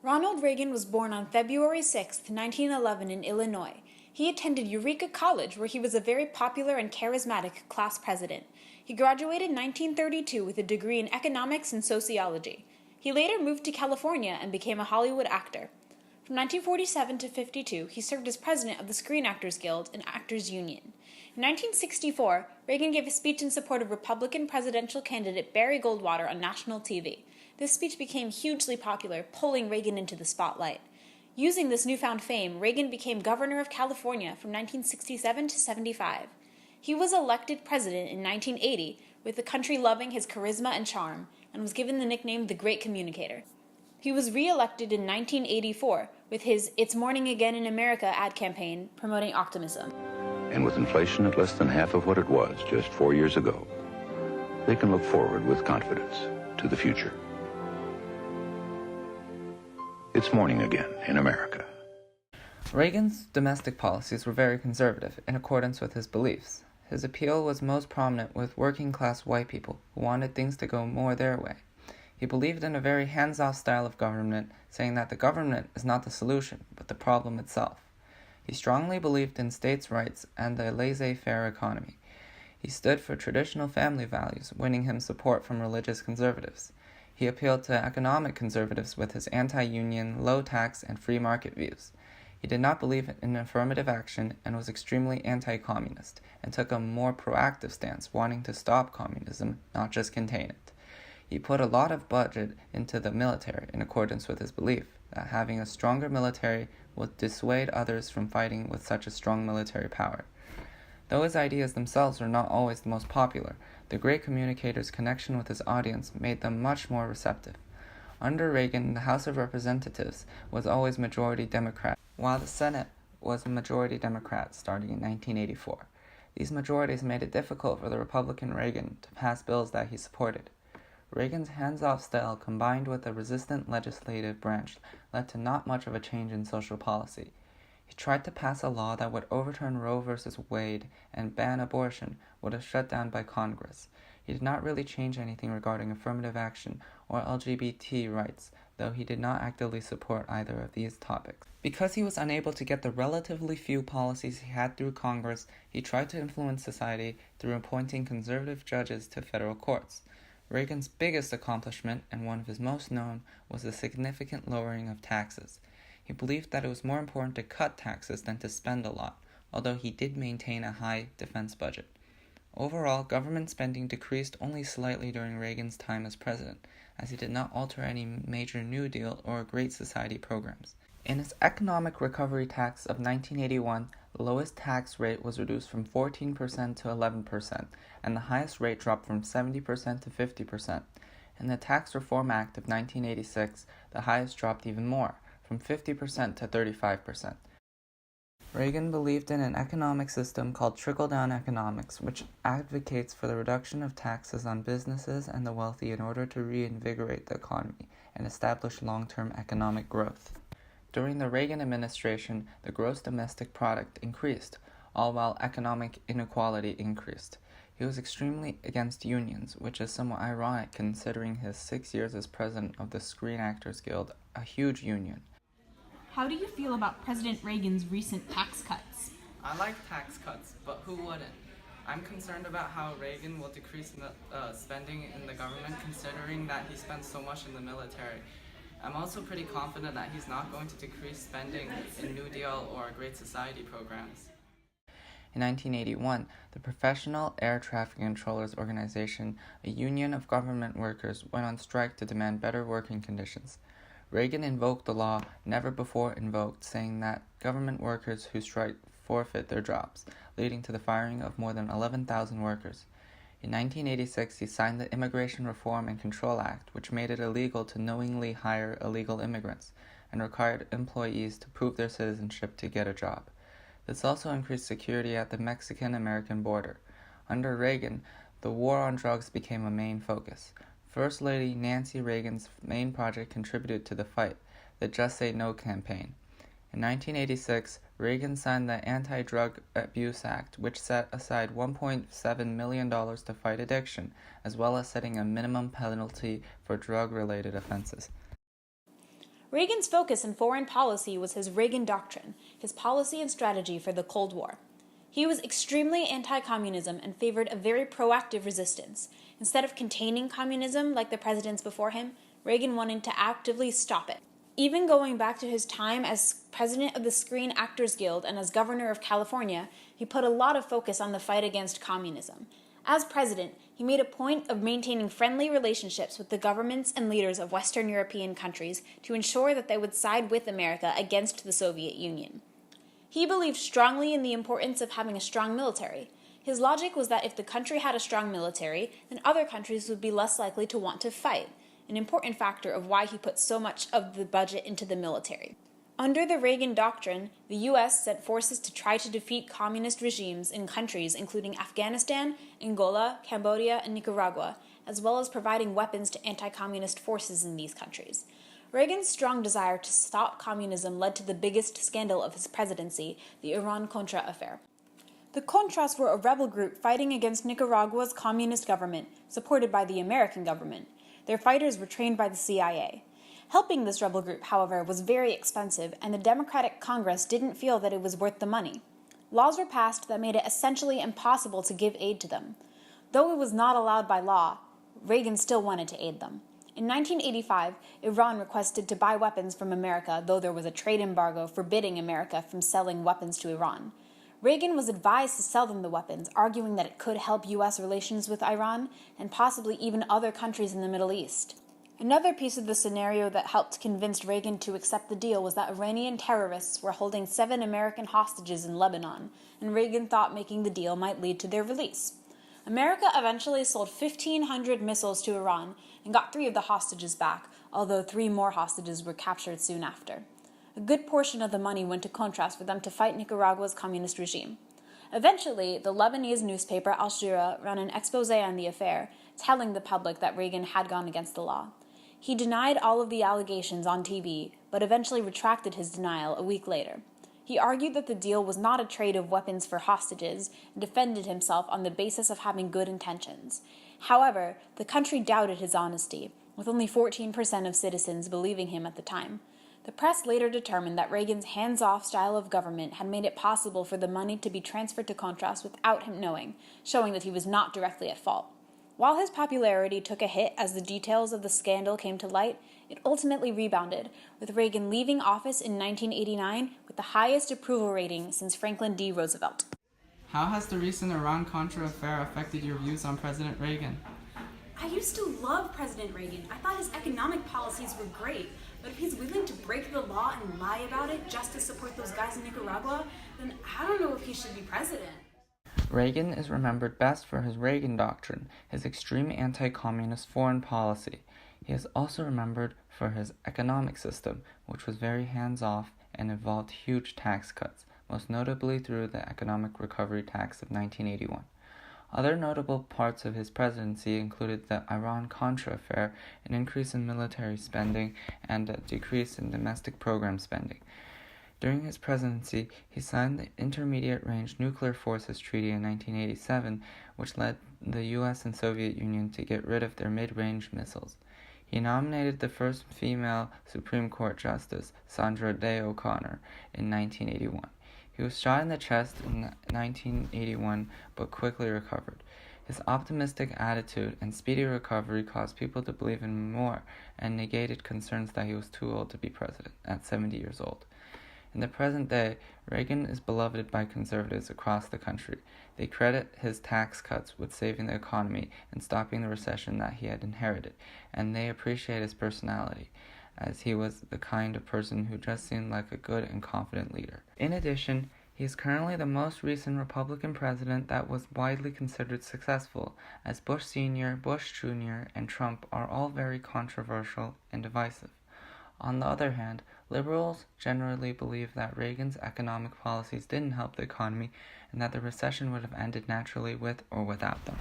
Ronald Reagan was born on February 6, 1911 in Illinois. He attended Eureka College, where he was a very popular and charismatic class president. He graduated in 1932 with a degree in economics and sociology. He later moved to California and became a Hollywood actor. From 1947 to 52, he served as president of the Screen Actors Guild and Actors Union. In 1964, Reagan gave a speech in support of Republican presidential candidate Barry Goldwater on national TV. This speech became hugely popular, pulling Reagan into the spotlight. Using this newfound fame, Reagan became governor of California from 1967 to 75. He was elected president in 1980, with the country loving his charisma and charm, and was given the nickname the Great Communicator. He was re-elected in 1984 with his It's Morning Again in America ad campaign promoting optimism. And with inflation at less than half of what it was just 4 years ago, they can look forward with confidence to the future. It's morning again in America. Reagan's domestic policies were very conservative, in accordance with his beliefs. His appeal was most prominent with working-class white people who wanted things to go more their way. He believed in a very hands-off style of government, saying that the government is not the solution, but the problem itself. He strongly believed in states' rights and the laissez-faire economy. He stood for traditional family values, winning him support from religious conservatives. He appealed to economic conservatives with his anti-union, low-tax, and free market views. He did not believe in affirmative action and was extremely anti-communist, and took a more proactive stance, wanting to stop communism, not just contain it. He put a lot of budget into the military in accordance with his belief that having a stronger military would dissuade others from fighting with such a strong military power. Though his ideas themselves were not always the most popular, the great communicator's connection with his audience made them much more receptive. Under Reagan, the House of Representatives was always majority Democrat, while the Senate was majority Democrat starting in 1984. These majorities made it difficult for the Republican Reagan to pass bills that he supported. Reagan's hands-off style combined with a resistant legislative branch led to not much of a change in social policy. He tried to pass a law that would overturn Roe v. Wade and ban abortion, but was shut down by Congress. He did not really change anything regarding affirmative action or LGBT rights, though he did not actively support either of these topics. Because he was unable to get the relatively few policies he had through Congress, he tried to influence society through appointing conservative judges to federal courts. Reagan's biggest accomplishment, and one of his most known, was the significant lowering of taxes. He believed that it was more important to cut taxes than to spend a lot, although he did maintain a high defense budget. Overall, government spending decreased only slightly during Reagan's time as president, as he did not alter any major New Deal or Great Society programs. In his economic recovery tax of 1981, the lowest tax rate was reduced from 14% to 11%, and the highest rate dropped from 70% to 50%. In the Tax Reform Act of 1986, the highest dropped even more, from 50% to 35%. Reagan believed in an economic system called trickle-down economics, which advocates for the reduction of taxes on businesses and the wealthy in order to reinvigorate the economy and establish long-term economic growth. During the Reagan administration, the gross domestic product increased, all while economic inequality increased. He was extremely against unions, which is somewhat ironic considering his 6 years as president of the Screen Actors Guild, a huge union. How do you feel about President Reagan's recent tax cuts? I like tax cuts, but who wouldn't? I'm concerned about how Reagan will decrease spending in the government, considering that he spends so much in the military. I'm also pretty confident that he's not going to decrease spending in New Deal or Great Society programs. In 1981, the Professional Air Traffic Controllers Organization, a union of government workers, went on strike to demand better working conditions. Reagan invoked the law never before invoked, saying that government workers who strike forfeit their jobs, leading to the firing of more than 11,000 workers. In 1986, he signed the Immigration Reform and Control Act, which made it illegal to knowingly hire illegal immigrants and required employees to prove their citizenship to get a job. This also increased security at the Mexican-American border. Under Reagan, the war on drugs became a main focus. First Lady Nancy Reagan's main project contributed to the fight, the Just Say No campaign. In 1986, Reagan signed the Anti-Drug Abuse Act, which set aside $1.7 million to fight addiction, as well as setting a minimum penalty for drug-related offenses. Reagan's focus in foreign policy was his Reagan Doctrine, his policy and strategy for the Cold War. He was extremely anti-communism and favored a very proactive resistance. Instead of containing communism like the presidents before him, Reagan wanted to actively stop it. Even going back to his time as president of the Screen Actors Guild and as governor of California, he put a lot of focus on the fight against communism. As president, he made a point of maintaining friendly relationships with the governments and leaders of Western European countries to ensure that they would side with America against the Soviet Union. He believed strongly in the importance of having a strong military. His logic was that if the country had a strong military, then other countries would be less likely to want to fight, an important factor of why he put so much of the budget into the military. Under the Reagan Doctrine, the U.S. sent forces to try to defeat communist regimes in countries including Afghanistan, Angola, Cambodia, and Nicaragua, as well as providing weapons to anti-communist forces in these countries. Reagan's strong desire to stop communism led to the biggest scandal of his presidency, the Iran-Contra affair. The Contras were a rebel group fighting against Nicaragua's communist government, supported by the American government. Their fighters were trained by the CIA. Helping this rebel group, however, was very expensive, and the Democratic Congress didn't feel that it was worth the money. Laws were passed that made it essentially impossible to give aid to them. Though it was not allowed by law, Reagan still wanted to aid them. In 1985, Iran requested to buy weapons from America, though there was a trade embargo forbidding America from selling weapons to Iran. Reagan was advised to sell them the weapons, arguing that it could help U.S. relations with Iran and possibly even other countries in the Middle East. Another piece of the scenario that helped convince Reagan to accept the deal was that Iranian terrorists were holding 7 American hostages in Lebanon, and Reagan thought making the deal might lead to their release. America eventually sold 1,500 missiles to Iran and got 3 of the hostages back, although 3 more hostages were captured soon after. A good portion of the money went to Contras for them to fight Nicaragua's communist regime. Eventually, the Lebanese newspaper Al Shira ran an expose on the affair, telling the public that Reagan had gone against the law. He denied all of the allegations on TV, but eventually retracted his denial a week later. He argued that the deal was not a trade of weapons for hostages and defended himself on the basis of having good intentions. However, the country doubted his honesty, with only 14% of citizens believing him at the time. The press later determined that Reagan's hands-off style of government had made it possible for the money to be transferred to Contras without him knowing, showing that he was not directly at fault. While his popularity took a hit as the details of the scandal came to light, it ultimately rebounded, with Reagan leaving office in 1989 with the highest approval rating since Franklin D. Roosevelt. How has the recent Iran-Contra affair affected your views on President Reagan? I used to love President Reagan. I thought his economic policies were great, but if he's willing to break the law and lie about it just to support those guys in Nicaragua, then I don't know if he should be president. Reagan is remembered best for his Reagan Doctrine, his extreme anti-communist foreign policy. He is also remembered for his economic system, which was very hands-off and involved huge tax cuts, most notably through the Economic Recovery Tax of 1981. Other notable parts of his presidency included the Iran-Contra affair, an increase in military spending, and a decrease in domestic program spending. During his presidency, he signed the Intermediate-Range Nuclear Forces Treaty in 1987, which led the U.S. and Soviet Union to get rid of their mid-range missiles. He nominated the first female Supreme Court Justice, Sandra Day O'Connor, in 1981. He was shot in the chest in 1981, but quickly recovered. His optimistic attitude and speedy recovery caused people to believe in him more and negated concerns that he was too old to be president at 70 years old. In the present day, Reagan is beloved by conservatives across the country. They credit his tax cuts with saving the economy and stopping the recession that he had inherited, and they appreciate his personality, as he was the kind of person who just seemed like a good and confident leader. In addition, he is currently the most recent Republican president that was widely considered successful, as Bush Sr., Bush Jr., and Trump are all very controversial and divisive. On the other hand, liberals generally believe that Reagan's economic policies didn't help the economy and that the recession would have ended naturally with or without them.